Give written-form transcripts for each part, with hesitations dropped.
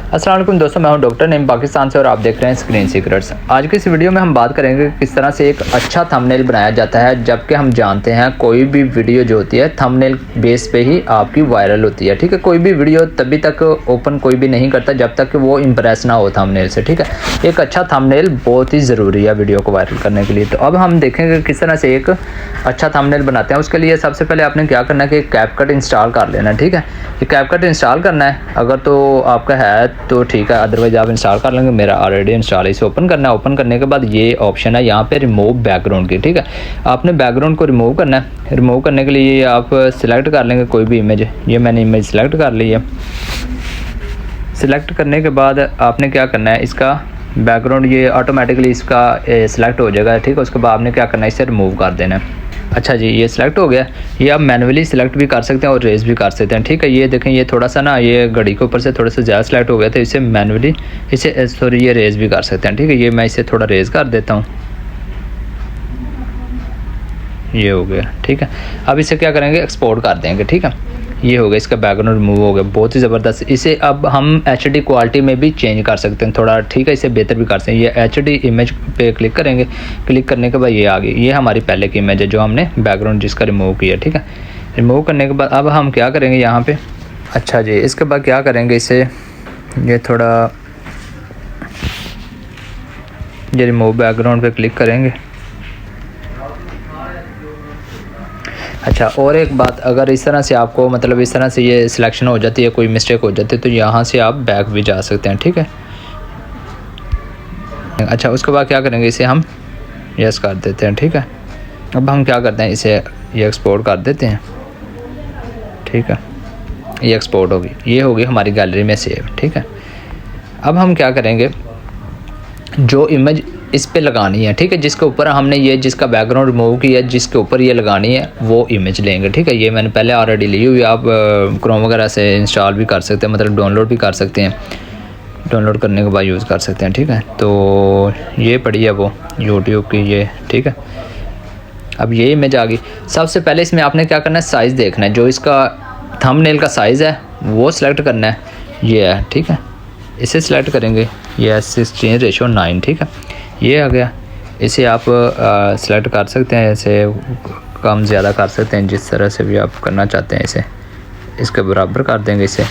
अस्सलाम वालेकुम दोस्तों, मैं हूं डॉक्टर नेम पाकिस्तान से और आप देख रहे हैं स्क्रीन सीक्रेट्स। आज की इस वीडियो में हम बात करेंगे किस तरह से एक अच्छा थंबनेल बनाया जाता है, जबकि हम जानते हैं कोई भी वीडियो जो होती है थंबनेल बेस पे ही आपकी वायरल होती है। ठीक है, कोई भी वीडियो तभी तक ओपन कोई भी नहीं करता जब तक कि वो इम्प्रेस ना हो थंबनेल से। ठीक है, एक अच्छा थंबनेल बहुत ही ज़रूरी है वीडियो को वायरल करने के लिए। तो अब हम देखेंगे किस तरह से एक अच्छा थंबनेल बनाते हैं। उसके लिए सबसे पहले आपने क्या करना है कि कैपकट इंस्टॉल कर लेना है। ठीक है, ये कैपकट इंस्टॉल करना है, अगर तो आपका है तो ठीक है, अदरवाइज आप इंस्टॉल कर लेंगे। मेरा ऑलरेडी इंस्टॉल है, इसे ओपन करना है। ओपन करने के बाद ये ऑप्शन है यहाँ पे रिमूव बैकग्राउंड की। ठीक है, आपने बैकग्राउंड को रिमूव करना है। रिमूव करने के लिए आप सिलेक्ट कर लेंगे कोई भी इमेज। ये मैंने इमेज सिलेक्ट कर ली है। सिलेक्ट करने के बाद आपने क्या करना है, इसका बैकग्राउंड ये ऑटोमेटिकली इसका सिलेक्ट हो जाएगा। ठीक है, उसके बाद आपने क्या करना है, इसे रिमूव कर देना है। अच्छा जी, ये सिलेक्ट हो गया। ये आप मैनुअली सिलेक्ट भी कर सकते हैं और रेज भी कर सकते हैं। ठीक है, ये देखें, ये थोड़ा सा ना ये घड़ी के ऊपर से थोड़ा सा ज़्यादा सिलेक्ट हो गया था, इसे मैनुअली इसे सॉरी ये रेज भी कर सकते हैं। ठीक है, ये मैं इसे थोड़ा रेज कर देता हूँ, ये हो गया। ठीक है, अब इसे क्या करेंगे, एक्सपोर्ट कर देंगे। ठीक है, ये हो गया, इसका बैकग्राउंड रिमूव हो गया, बहुत ही ज़बरदस्त। इसे अब हम HD क्वालिटी में भी चेंज कर सकते हैं थोड़ा। ठीक है, इसे बेहतर भी कर सकते हैं। ये HD इमेज पे क्लिक करेंगे। क्लिक करने के बाद ये आ गई, ये हमारी पहले की इमेज है जो हमने बैकग्राउंड जिसका रिमूव किया। ठीक है, रिमूव करने के बाद अब हम क्या करेंगे यहाँ पे, अच्छा जी, इसके बाद क्या करेंगे, इसे ये थोड़ा ये रिमूव बैकग्राउंड पे क्लिक करेंगे। अच्छा, और एक बात, अगर इस तरह से आपको मतलब इस तरह से ये सिलेक्शन हो जाती है, कोई मिस्टेक हो जाती है, तो यहाँ से आप बैक भी जा सकते हैं। ठीक है, अच्छा, उसके बाद क्या करेंगे, इसे हम यस कर देते हैं। ठीक है, अब हम क्या करते हैं, इसे ये एक्सपोर्ट कर देते हैं। ठीक है, ये एक्सपोर्ट होगी, ये होगी हमारी गैलरी में सेव। ठीक है, अब हम क्या करेंगे, जो इमेज इस पे लगानी है, ठीक है, जिसके ऊपर हमने ये जिसका बैकग्राउंड रिमूव किया, जिसके ऊपर ये लगानी है, वो इमेज लेंगे। ठीक है, ये मैंने पहले ऑलरेडी ली हुई है। आप क्रोम वगैरह से इंस्टॉल भी कर सकते हैं, मतलब डाउनलोड भी कर सकते हैं। डाउनलोड करने के बाद यूज़ कर सकते हैं। ठीक है, तो ये पड़ी है वो यूट्यूब की ये। ठीक है, अब ये इमेज आ गई। सबसे पहले इसमें आपने क्या करना है, साइज़ देखना है, जो इसका थंबनेल का साइज़ है वो सिलेक्ट करना है, ये है। ठीक है, इसे सिलेक्ट करेंगे, ये 16:9। ठीक है, ये आ गया। इसे आप सिलेक्ट कर सकते हैं, ऐसे कम ज़्यादा कर सकते हैं, जिस तरह से भी आप करना चाहते हैं। इसे इसके बराबर कर देंगे इसे।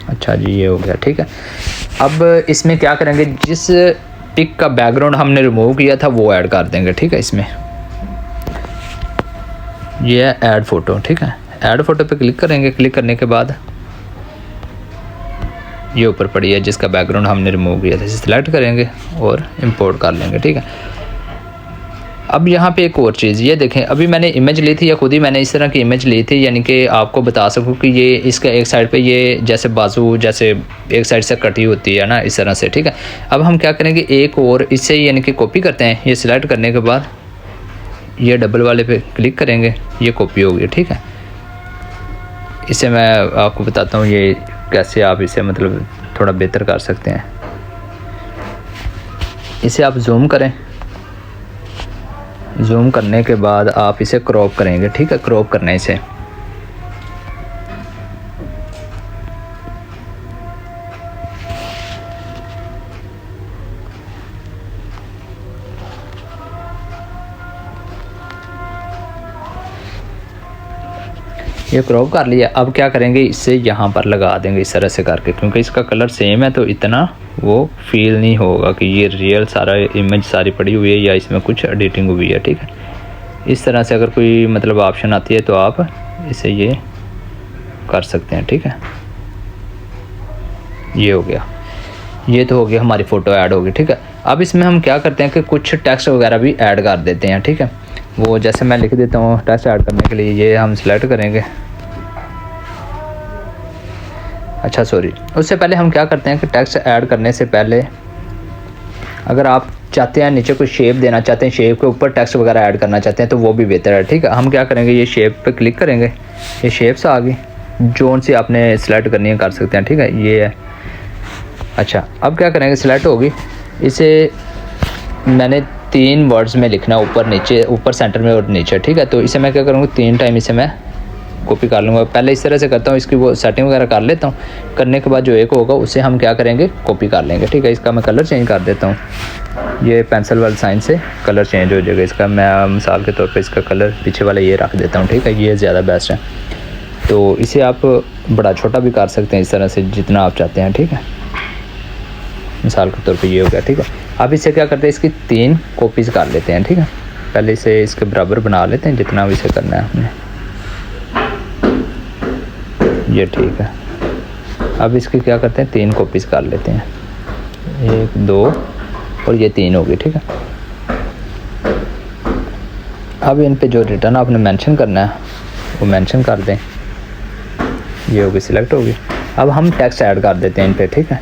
अच्छा जी, ये हो गया। ठीक है, अब इसमें क्या करेंगे, जिस पिक का बैकग्राउंड हमने रिमूव किया था वो ऐड कर देंगे। ठीक है, इसमें ये है ऐड फ़ोटो। ठीक है, ऐड फ़ोटो पे क्लिक करेंगे। क्लिक करने के बाद ये ऊपर पड़ी है जिसका बैकग्राउंड हमने रिमूव किया था, इसे सिलेक्ट करेंगे और इंपोर्ट कर लेंगे। ठीक है, अब यहाँ पे एक और चीज़, ये देखें, अभी मैंने इमेज ली थी या खुद ही मैंने इस तरह की इमेज ली थी, यानी कि आपको बता सकूँ कि ये इसका एक साइड पे ये जैसे बाजू जैसे एक साइड से कटी होती है ना, इस तरह से। ठीक है, अब हम क्या करेंगे, एक और इससे यानी कि कॉपी करते हैं। ये सिलेक्ट करने के बाद ये डबल वाले पे क्लिक करेंगे, ये कॉपी होगी। ठीक है, इसे मैं आपको बताता हूँ ये कैसे आप इसे मतलब थोड़ा बेहतर कर सकते हैं। इसे आप जूम करें, जूम करने के बाद आप इसे क्रॉप करेंगे। ठीक है, क्रॉप करना है इसे। ये क्रॉप कर लिया। अब क्या करेंगे, इससे यहाँ पर लगा देंगे इस तरह से करके, क्योंकि इसका कलर सेम है तो इतना वो फील नहीं होगा कि ये रियल सारा इमेज सारी पड़ी हुई है या इसमें कुछ एडिटिंग हुई है। ठीक है, इस तरह से अगर कोई मतलब ऑप्शन आती है तो आप इसे ये कर सकते हैं। ठीक है, ये हो गया, ये तो हो गया, हमारी फ़ोटो ऐड होगी। ठीक है, अब इसमें हम क्या करते हैं कि कुछ टेक्स्ट वगैरह भी ऐड कर देते हैं। ठीक है, वो जैसे मैं लिख देता हूँ टेक्स्ट ऐड करने के लिए, ये हम सिलेक्ट करेंगे। अच्छा सॉरी, उससे पहले हम क्या करते हैं कि टेक्स्ट ऐड करने से पहले अगर आप चाहते हैं नीचे कोई शेप देना चाहते हैं, शेप के ऊपर टेक्स्ट वगैरह ऐड करना चाहते हैं, तो वो भी बेहतर है। ठीक है, हम क्या करेंगे, ये शेप पे क्लिक करेंगे। ये शेप्स आ गई, जोन से आपने सिलेक्ट करनी है कर सकते हैं। ठीक है, ये है। अच्छा, अब क्या करेंगे, सिलेक्ट होगी, इसे मैंने 3 वर्ड्स में लिखना है, ऊपर नीचे, ऊपर सेंटर में और नीचे, ठीक है। तो इसे मैं क्या करूँगा, 3 टाइम इसे मैं कॉपी कर लूँगा। पहले इस तरह से करता हूँ, इसकी वो सेटिंग वगैरह कर लेता हूँ। करने के बाद जो एक होगा उसे हम क्या करेंगे, कॉपी कर लेंगे, ठीक है। इसका मैं कलर चेंज कर देता हूँ, ये पेंसिल वाले साइन से कलर चेंज हो जाएगा इसका। मैं मिसाल के तौर पे इसका कलर पीछे वाला ये रख देता हूँ, ठीक है, ये ज़्यादा बेस्ट है। तो इसे आप बड़ा छोटा भी कर सकते हैं इस तरह से, जितना आप चाहते हैं, ठीक है। मिसाल के तौर पे ये हो गया, ठीक है। अब इसे क्या करते हैं, इसकी 3 कॉपीज़ कर लेते हैं, ठीक है। पहले इसे इसके बराबर बना लेते हैं जितना भी इसे करना है हमने, ये ठीक है। अब इसकी क्या करते हैं, 3 कॉपीज़ कर लेते हैं, 1 2 और ये 3 होगी, ठीक है। अब इन पे जो रिटर्न आपने मेंशन करना है वो मेंशन कर दें, ये होगी, सिलेक्ट होगी। अब हम टेक्स्ट ऐड कर देते हैं इन पे, ठीक है।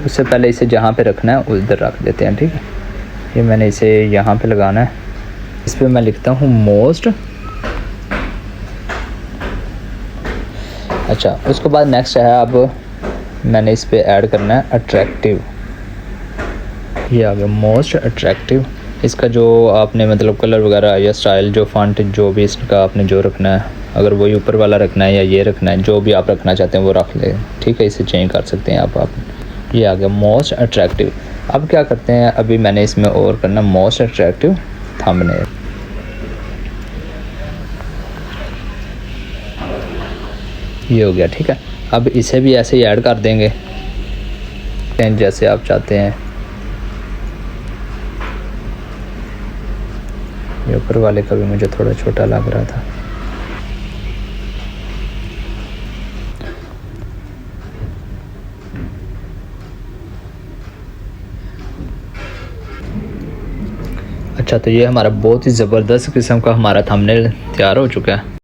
उससे पहले इसे जहाँ पे रखना है उधर रख देते हैं, ठीक है। ये मैंने इसे यहाँ पे लगाना है, इस पर मैं लिखता हूँ मोस्ट। अच्छा, उसके बाद नेक्स्ट है, अब मैंने इस पे ऐड करना है अट्रैक्टिव, ये आ गया मोस्ट अट्रैक्टिव। इसका जो आपने मतलब कलर वगैरह या स्टाइल, जो फॉन्ट, जो भी इसका आपने जो रखना है, अगर वही ऊपर वाला रखना है या ये रखना है, जो भी आप रखना चाहते हैं वो रख ले, ठीक है। इसे चेंज कर सकते हैं आप। ये आ गया मोस्ट अट्रैक्टिव। अब क्या करते हैं, अभी मैंने इसमें और करना मोस्ट अट्रैक्टिव थंबनेल, ये हो गया, ठीक है। अब इसे भी ऐसे ही ऐड कर देंगे जैसे आप चाहते हैं। ये ऊपर वाले का भी मुझे थोड़ा छोटा लग रहा था। अच्छा, तो ये हमारा बहुत ही ज़बरदस्त किस्म का हमारा थंबनेल तैयार हो चुका है।